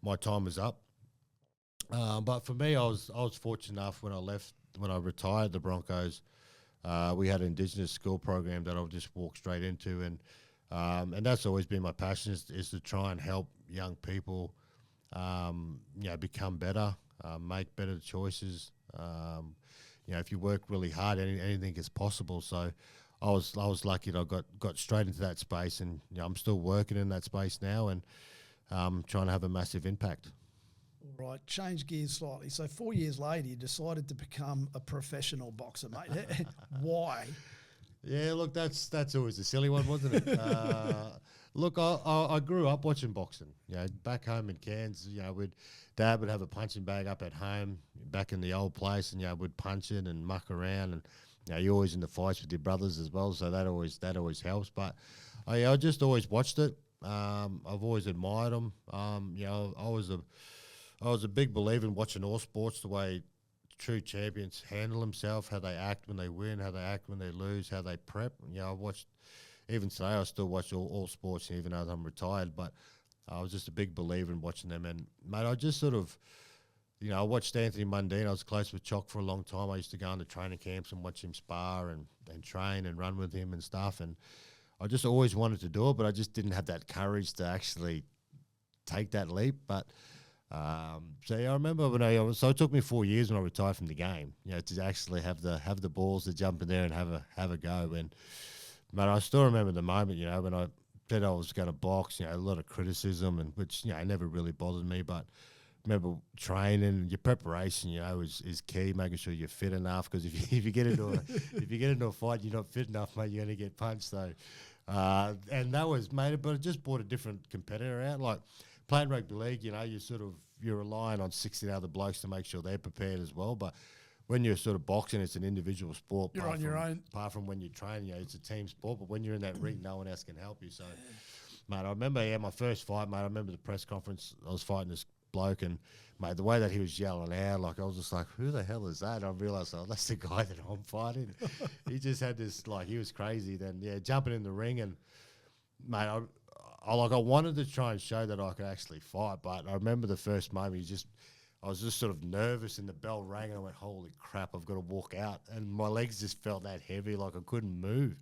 my time was up. But for me, I was fortunate enough when I retired the Broncos. We had an Indigenous school program that I would just walk straight into, and that's always been my passion is to try and help young people. Become better, make better choices. If you work really hard, anything is possible. So I was lucky that I got straight into that space, and I'm still working in that space now, and trying to have a massive impact. Right, change gears slightly. So 4 years later, you decided to become a professional boxer, mate. Why? Yeah, look, that's always a silly one, wasn't it? Look, I grew up watching boxing. Back home in Cairns, Dad would have a punching bag up at home back in the old place, and we'd punch it and muck around, and you're always in the fights with your brothers as well, so that always helps. But I just always watched it. I've always admired them. I was a big believer in watching all sports, the way true champions handle themselves, how they act when they win, how they act when they lose, how they prep. I watched. Even today, I still watch all sports, even though I'm retired. But I was just a big believer in watching them. And, mate, I just sort of, I watched Anthony Mundine. I was close with Chock for a long time. I used to go into training camps and watch him spar and train and run with him and stuff. And I just always wanted to do it, but I just didn't have that courage to actually take that leap. But I remember so it took me 4 years when I retired from the game, to actually have the balls to jump in there and have a go. And but I still remember the moment, when I said I was going to box, a lot of criticism, and which, never really bothered me. But I remember training, your preparation, is key, making sure you're fit enough. Because if you get into a fight, you're not fit enough, mate, you're going to get punched. So, and that was made, but it just brought a different competitor out. Like playing rugby league, you're relying on 16 other blokes to make sure they're prepared as well. But when you're sort of boxing, it's an individual sport. You're on your own. Apart from when you train, it's a team sport. But when you're in that ring, no one else can help you. So, mate, I remember, my first fight, mate, I remember the press conference. I was fighting this bloke, and, mate, the way that he was yelling out, like, I was just like, who the hell is that? And I realised, that's the guy that I'm fighting. He just had this, he was crazy. Then, jumping in the ring, and, mate, I wanted to try and show that I could actually fight. But I remember the first moment, I was just sort of nervous, and the bell rang, and I went, holy crap, I've got to walk out. And my legs just felt that heavy, like I couldn't move.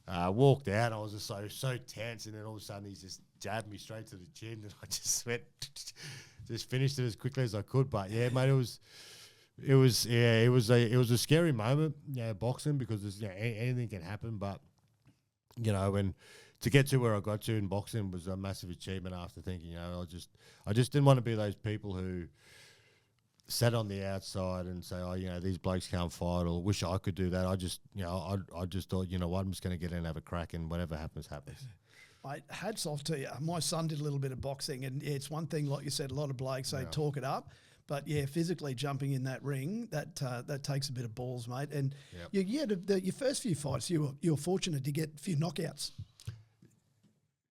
I walked out, I was just so tense, and then all of a sudden he just jabbed me straight to the chin, and I just finished it as quickly as I could. But yeah, mate, it was a scary moment, boxing, because there's, anything can happen. But, when to get to where I got to in boxing was a massive achievement after thinking, I just didn't want to be those people who sat on the outside and say, oh, these blokes can't fight, or wish I could do that. I just, I just thought, you know what, I'm just going to get in and have a crack, and whatever happens, happens. Mate, hats off to you. My son did a little bit of boxing, and it's one thing, like you said, a lot of blokes, they talk it up. But, physically jumping in that ring, that takes a bit of balls, mate. And, your first few fights, you were fortunate to get a few knockouts.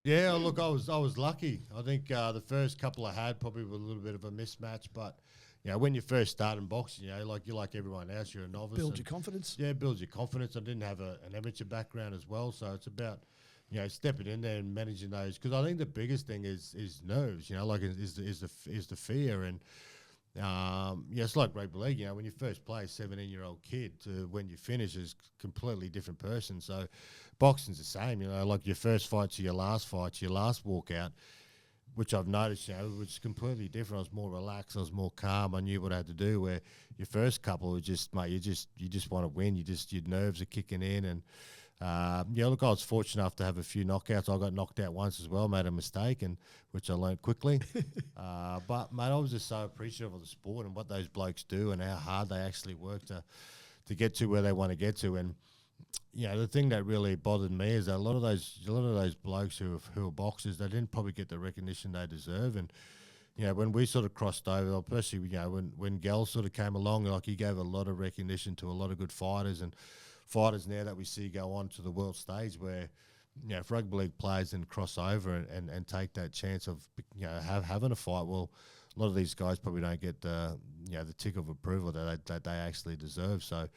Yeah, look, I was lucky. I think the first couple I had probably were a little bit of a mismatch, but when you first start in boxing, you're like everyone else, you're a novice. Build your confidence. Yeah, builds your confidence. I didn't have an amateur background as well, so it's about stepping in there and managing those. Because I think the biggest thing is nerves. Is the fear, and it's like rugby league. When you first play, a 17-year-old kid to when you finish is a completely different person. So boxing's the same. Like your first fight to your last walkout, which I've noticed, was completely different. I was more relaxed. I was more calm. I knew what I had to do. Where your first couple was just, mate, you just want to win. Your nerves are kicking in, and look, I was fortunate enough to have a few knockouts. I got knocked out once as well, made a mistake, and which I learned quickly. But mate, I was just so appreciative of the sport and what those blokes do and how hard they actually work to get to where they want to get to. And the thing that really bothered me is that a lot of those blokes who are boxers, they didn't probably get the recognition they deserve. And when we sort of crossed over, especially when Gell sort of came along, like he gave a lot of recognition to a lot of good fighters and fighters now that we see go on to the world stage, where if rugby league players then cross over and take that chance of having a fight, well, a lot of these guys probably don't get the tick of approval that they actually deserve. So.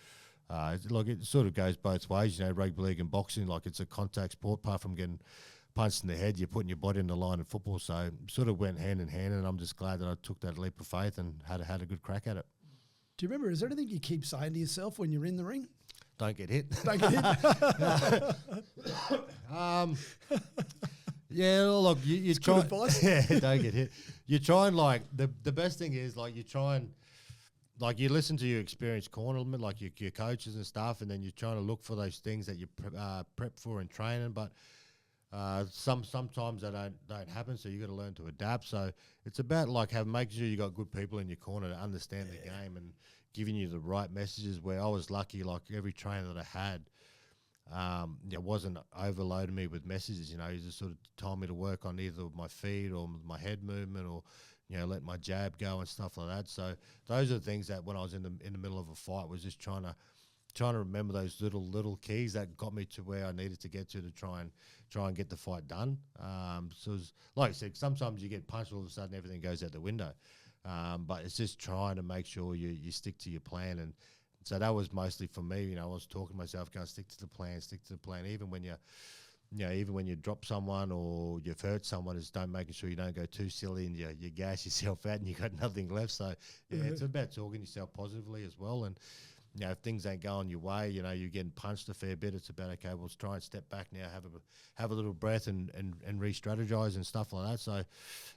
It sort of goes both ways, rugby league and boxing, like it's a contact sport. Apart from getting punched in the head, you're putting your body in the line in football. So it sort of went hand in hand, and I'm just glad that I took that leap of faith and had a good crack at it. Do you remember, is there anything you keep saying to yourself when you're in the ring? Don't get hit. Don't get hit. Look, you try. Good advice. Yeah, don't get hit. You try and the best thing is you try and. You listen to your experienced cornermen, like your coaches and stuff, and then you're trying to look for those things that you prep for in training. But sometimes they don't happen, so you got to learn to adapt. So it's about making sure you got good people in your corner to understand the game and giving you the right messages. Where I was lucky, like every trainer that I had, wasn't overloading me with messages. He just sort of told me to work on either my feet or my head movement or. Let my jab go and stuff like that. So those are the things that when I was in the middle of a fight was just trying to remember those little keys that got me to where I needed to get to try and get the fight done. So it was, like I said, sometimes you get punched, all of a sudden everything goes out the window. But it's just trying to make sure you stick to your plan. And so that was mostly for me. I was talking to myself, going stick to the plan, even when even when you drop someone or you've hurt someone, is making sure you don't go too silly and you gas yourself out and you got nothing left. So it's about talking to yourself positively as well. And if things ain't going your way, you're getting punched a fair bit. It's about okay, we'll try and step back now, have a little breath and re-strategize and stuff like that. So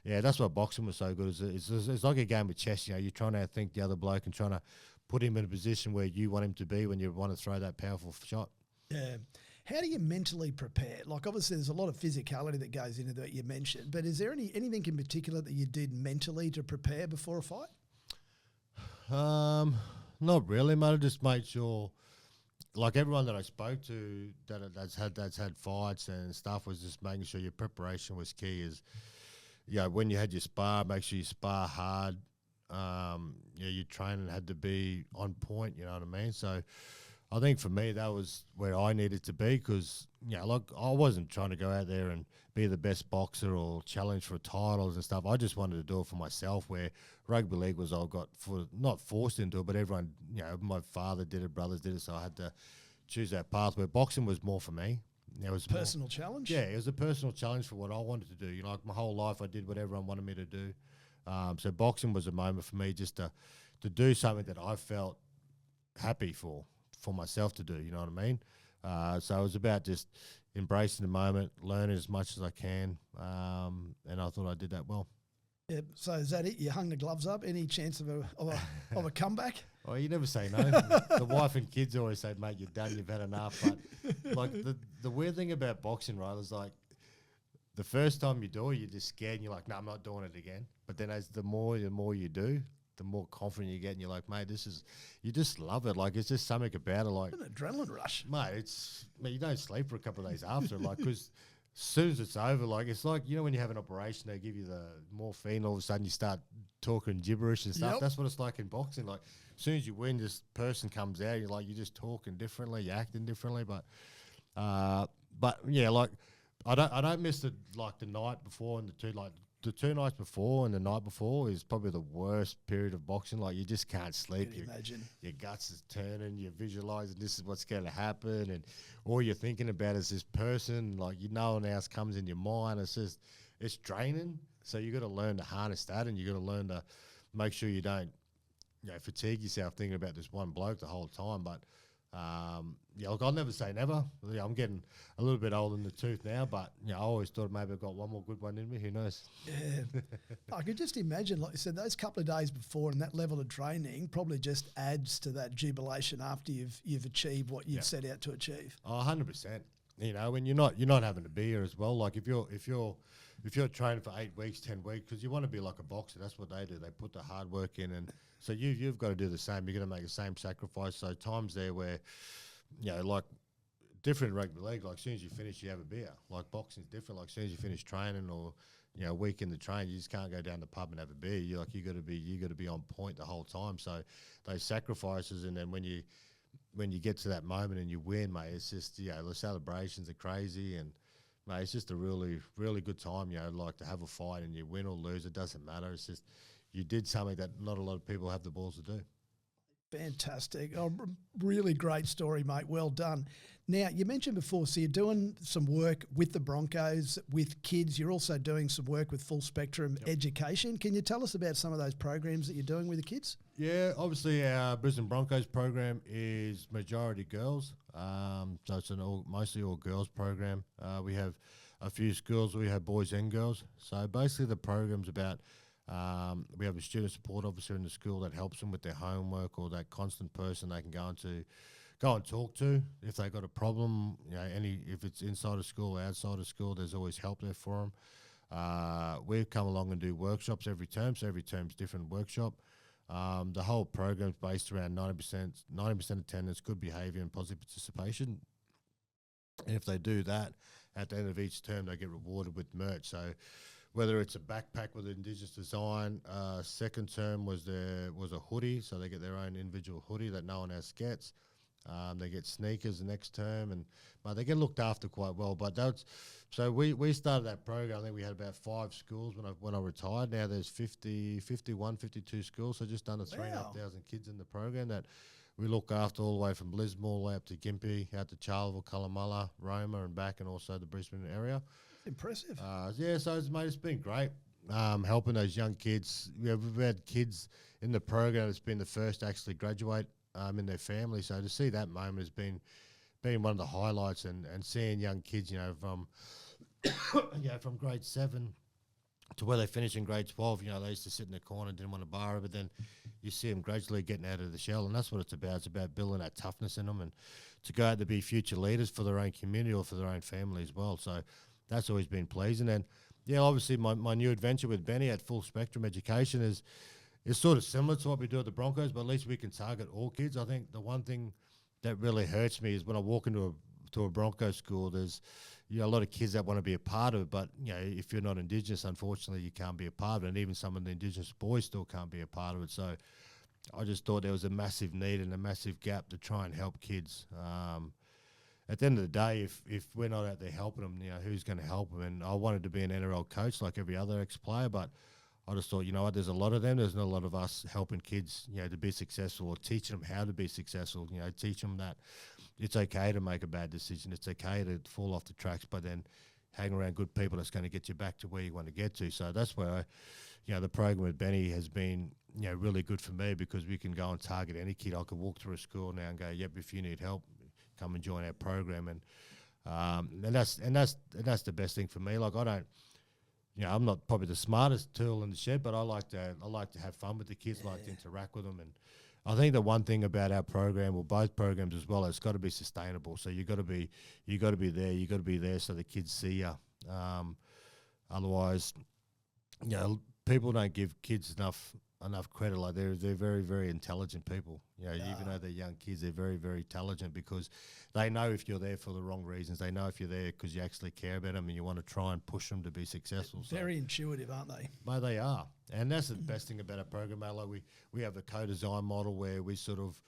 that's what boxing was so good. It's like a game of chess. You're trying to outthink the other bloke and trying to put him in a position where you want him to be when you want to throw that powerful shot. Yeah. How do you mentally prepare? Like, obviously, there's a lot of physicality that goes into that you mentioned, but is there anything in particular that you did mentally to prepare before a fight? Not really, mate. I just made sure, like everyone that I spoke to that's had fights and stuff, was just making sure your preparation was key. Is when you had your spar, make sure you spar hard. Your training had to be on point. You know what I mean? So. I think for me that was where I needed to be because I wasn't trying to go out there and be the best boxer or challenge for titles and stuff. I just wanted to do it for myself. Where rugby league was, not forced into it, but everyone, my father did it, brothers did it, so I had to choose that path. Where boxing was more for me. It was personal challenge. Yeah, it was a personal challenge for what I wanted to do. My whole life I did what everyone wanted me to do. So boxing was a moment for me just to do something that I felt happy for myself to do, you know what I mean? So it was about just embracing the moment, learning as much as I can, and I thought I did that well. Yeah. So is that it? You hung the gloves up? Any chance of a comeback? Oh, you never say no. The wife and kids always say, "Mate, you're done. You've had enough." But like the weird thing about boxing, right, is like the first time you do it, you're just scared. And you're like, "No, I'm not doing it again." But then as the more you do, the more confident you get, and you're like, mate, you just love it. Like, it's just something about it. Like, an adrenaline rush. Mate, you don't sleep for a couple of days after, like, because as soon as it's over, like, it's like, when you have an operation, they give you the morphine, all of a sudden you start talking gibberish and stuff. Yep. That's what it's like in boxing. Like, as soon as you win, this person comes out, you're just talking differently, you're acting differently. But yeah, like, I don't miss the night before and the 2 nights before and the night before is probably the worst period of boxing. Like, you just can't sleep. Can you imagine? Your guts is turning. You're visualizing this is what's going to happen, and all you're thinking about is this person. Like, no one else comes in your mind. It's draining. So you got to learn to harness that, and you got to learn to make sure you don't, fatigue yourself thinking about this one bloke the whole time. But look, I'll never say never. I'm getting a little bit old in the tooth now, but I always thought maybe I've got one more good one in me. Who knows? Yeah, I could just imagine, like you said, those couple of days before and that level of training probably just adds to that jubilation after you've achieved what you've set out to achieve. Oh, 100%. And you're not having to be here as well. Like, if you're training for 8 weeks, 10 weeks, because you want to be like a boxer, that's what they do. They put the hard work in, and so you've got to do the same. You're going to make the same sacrifice. So times there where, like different rugby league, like as soon as you finish, you have a beer. Like, boxing's different. Like, as soon as you finish training or a week in the train, you just can't go down the pub and have a beer. You got to be on point the whole time. So those sacrifices, and then when you get to that moment and you win, mate, it's just the celebrations are crazy, and mate, it's just a really, really good time. Like, to have a fight and you win or lose, it doesn't matter. It's just you did something that not a lot of people have the balls to do. Fantastic. Oh, really great story, mate. Well done. Now, you mentioned before, so you're doing some work with the Broncos, with kids. You're also doing some work with Full Spectrum Education. Can you tell us about some of those programs that you're doing with the kids? Yeah, obviously our Brisbane Broncos program is majority girls. So it's mostly all girls program. We have a few schools where we have boys and girls. So basically the program's about we have a student support officer in the school that helps them with their homework, or that constant person they can go and talk to if they got a problem. If it's inside of school, outside of school, there's always help there for them. We come along and do workshops every term, so every term's different workshop. The whole program's based around 90% attendance, good behaviour, and positive participation. And if they do that, at the end of each term, they get rewarded with merch. So whether it's a backpack with Indigenous design, second term was a hoodie, so they get their own individual hoodie that no one else gets. They get sneakers the next term, but they get looked after quite well. But so we started that program. I think we had about 5 schools when I retired. Now there's 51, 52 schools, so just under 3,500 kids in the program that we look after all the way from Lismore all the way up to Gympie, out to Charleville, Colomulla, Roma and back, and also the Brisbane area. Impressive. So it's been great helping those young kids. We've had kids in the program that's been the first to actually graduate in their family. So to see that moment has been one of the highlights, and seeing young kids, from from grade 7 to where they finish in grade 12, they used to sit in the corner, didn't want to borrow, but then you see them gradually getting out of the shell, and that's what it's about. It's about building that toughness in them and to go out to be future leaders for their own community or for their own family as well. So that's always been pleasing. And obviously my new adventure with Benny at Full Spectrum Education is sort of similar to what we do at the Broncos, but at least we can target all kids. I think the one thing that really hurts me is when I walk into a Broncos school, there's a lot of kids that want to be a part of it, but if you're not Indigenous, unfortunately you can't be a part of it, and even some of the Indigenous boys still can't be a part of it. So I just thought there was a massive need and a massive gap to try and help kids. At the end of the day, if we're not out there helping them, who's going to help them? And I wanted to be an NRL coach like every other ex-player, but I just thought, there's a lot of them. There's not a lot of us helping kids, to be successful, or teaching them how to be successful. Teach them that it's okay to make a bad decision. It's okay to fall off the tracks, but then hang around good people that's going to get you back to where you want to get to. So that's where, the program with Benny has been, really good for me, because we can go and target any kid. I could walk through a school now and go, yep, if you need help, come and join our program. And that's the best thing for me. Like, I don't, I'm not probably the smartest tool in the shed, but I like to have fun with the kids, like to interact with them. And I think the one thing about our program, or both programs as well, it's got to be sustainable. So you got to be there so the kids see you. Otherwise, people don't give kids enough enough credit. Like they're very, very intelligent people. You know, even though they're young kids, they're very, very intelligent because they know if you're there for the wrong reasons. They know if you're there because you actually care about them and you want to try and push them to be successful. Very intuitive, aren't they? Mate, they are. And that's the best thing about our program, mate. Like we have a co-design model where we sort of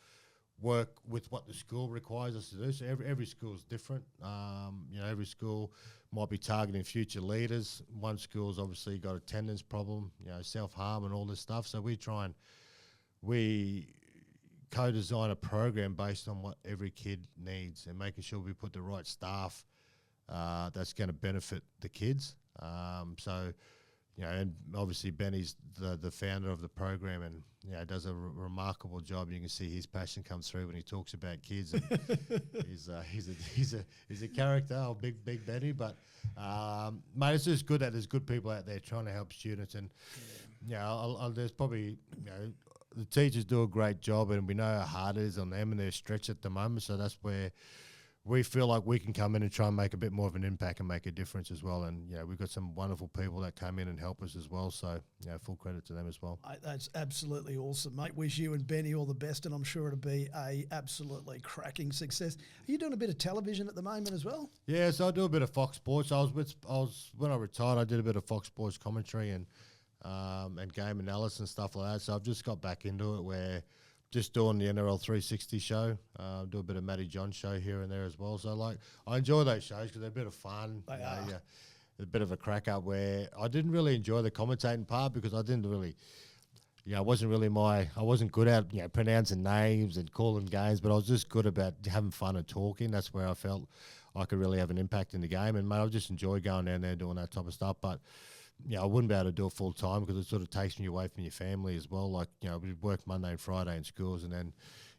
work with what the school requires us to do. So every school is different. You know, every school might be targeting future leaders. One school's obviously got attendance problem, you know, self-harm and all this stuff. So we co-design a program based on what every kid needs and making sure we put the right staff that's going to benefit the kids. So, you know, and obviously Benny's the founder of the program and, you know, does a remarkable job. You can see his passion comes through when he talks about kids. And he's a character, big Benny. But, mate, it's just good that there's good people out there trying to help students. And, you know, there's probably, you know, the teachers do a great job and we know how hard it is on them and they're stretched at the moment. So that's where we feel like we can come in and try and make a bit more of an impact and make a difference as well. And, you know, we've got some wonderful people that come in and help us as well. So, you know, full credit to them as well. That's absolutely awesome, mate. Wish you and Benny all the best, and I'm sure it'll be a absolutely cracking success. Are you doing a bit of television at the moment as well? Yeah, so I do a bit of Fox Sports. When I retired, I did a bit of Fox Sports commentary and game analysis and stuff like that. So I've just got back into it where just doing the NRL 360 show, do a bit of Matty John show here and there as well. So, like, I enjoy those shows because they're a bit of fun. They are. Yeah, a bit of a crack up where I didn't really enjoy the commentating part because I didn't really, you know, I wasn't good at, you know, pronouncing names and calling games, but I was just good about having fun and talking. That's where I felt I could really have an impact in the game. And, mate, I just enjoy going down there doing that type of stuff. But, yeah, I wouldn't be able to do it full time because it sort of takes me away from your family as well. Like, you know, we work Monday and Friday in schools, and then,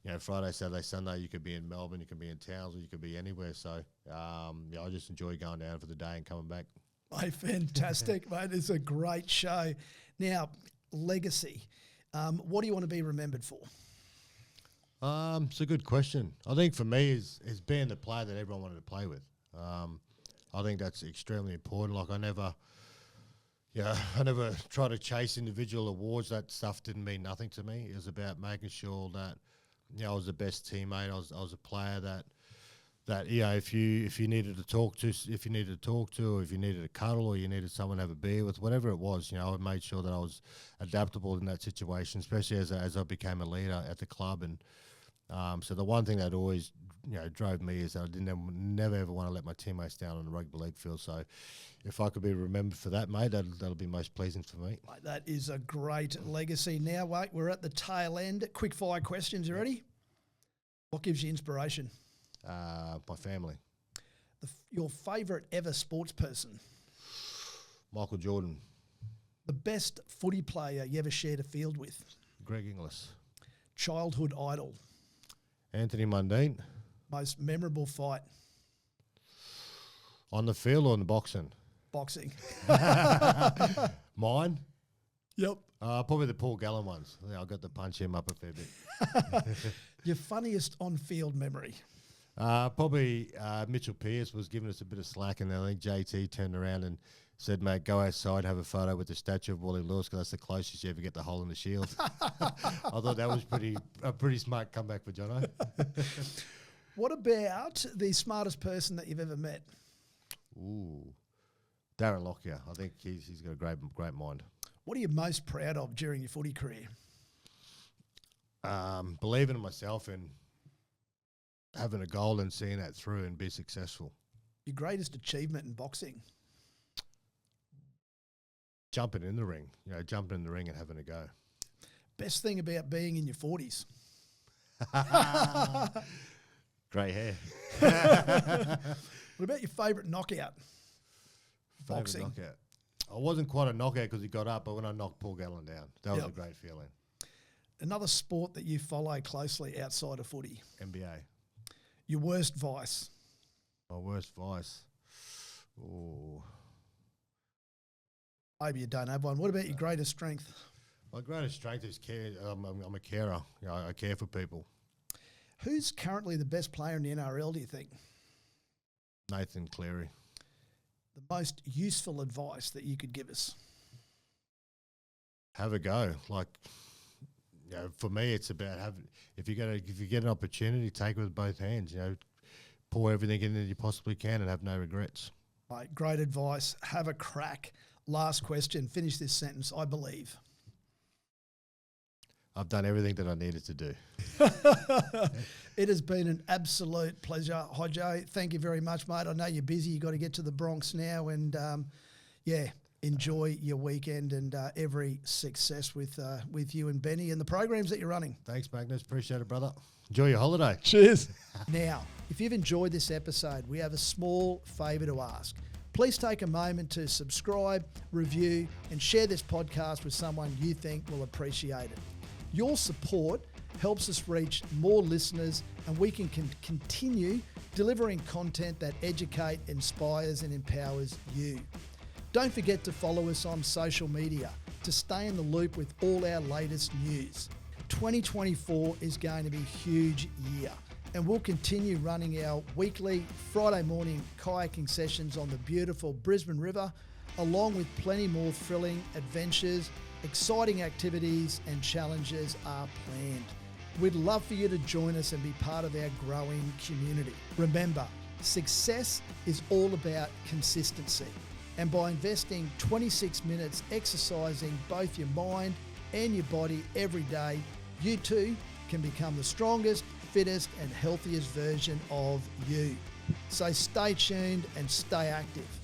you know, Friday, Saturday, Sunday, you could be in Melbourne, you could be in Townsville, you could be anywhere. So, yeah, I just enjoy going down for the day and coming back. Hey, fantastic, mate. It's a great show. Now, legacy. What do you want to be remembered for? It's a good question. I think for me is being the player that everyone wanted to play with. I think that's extremely important. Like, I never tried to chase individual awards. That stuff didn't mean nothing to me. It was about making sure that, you know, I was the best teammate. I was a player that you know, if you needed to talk to, or if you needed to cuddle, or you needed someone to have a beer with, whatever it was, you know, I made sure that I was adaptable in that situation, especially as I became a leader at the club. And so the one thing that always, you know, drove me is that I never ever want to let my teammates down on the rugby league field. So if I could be remembered for that, mate, that'll be most pleasing for me. Mate, that is a great legacy. Now, wait, we're at the tail end. Quick fire questions. You ready? What gives you inspiration? My family. Your favourite ever sports person? Michael Jordan. The best footy player you ever shared a field with? Greg Inglis. Childhood idol? Anthony Mundine. Most memorable fight? On the field or in the boxing? Boxing. Mine? Yep. Probably the Paul Gallen ones. I got to punch him up a fair bit. Your funniest on-field memory? Probably Mitchell Pearce was giving us a bit of slack, and then I think JT turned around and said, "Mate, go outside, have a photo with the statue of Wally Lewis because that's the closest you ever get the hole in the shield." I thought that was a pretty smart comeback for Jono. What about the smartest person that you've ever met? Ooh, Darren Lockyer. I think he's got a great mind. What are you most proud of during your footy career? Believing in myself and having a goal and seeing that through and be successful. Your greatest achievement in boxing? Jumping in the ring. You know, jumping in the ring and having a go. Best thing about being in your 40s? Grey hair. What about your favourite knockout? Boxing. Knockout. I wasn't quite a knockout because he got up, but when I knocked Paul Gallen down, that was a great feeling. Another sport that you follow closely outside of footy? NBA. Your worst vice? My worst vice? Ooh. Maybe you don't have one. What about your greatest strength? My greatest strength is care. I'm a carer. You know, I care for people. Who's currently the best player in the NRL, do you think? Nathan Cleary. The most useful advice that you could give us? have a go. Like, you know, for me, it's about if you get an opportunity, take it with both hands. You know, pour everything in that you possibly can and have no regrets. Right, great advice. Have a crack. Last question. Finish this sentence. I believe. I've done everything that I needed to do. It has been an absolute pleasure, Hodjo. Thank you very much, mate. I know you're busy. You've got to get to the Bronx now. And, enjoy your weekend and every success with you and Benny and the programs that you're running. Thanks, Magnus. Appreciate it, brother. Enjoy your holiday. Cheers. Now, if you've enjoyed this episode, we have a small favour to ask. Please take a moment to subscribe, review, and share this podcast with someone you think will appreciate it. Your support helps us reach more listeners, and we can continue delivering content that educate, inspires, and empowers you. Don't forget to follow us on social media to stay in the loop with all our latest news. 2024 is going to be a huge year, and we'll continue running our weekly Friday morning kayaking sessions on the beautiful Brisbane River, along with plenty more thrilling adventures, exciting activities and challenges are planned. We'd love for you to join us and be part of our growing community. Remember, success is all about consistency. And by investing 26 minutes exercising both your mind and your body every day, you too can become the strongest, fittest and healthiest version of you. So stay tuned and stay active.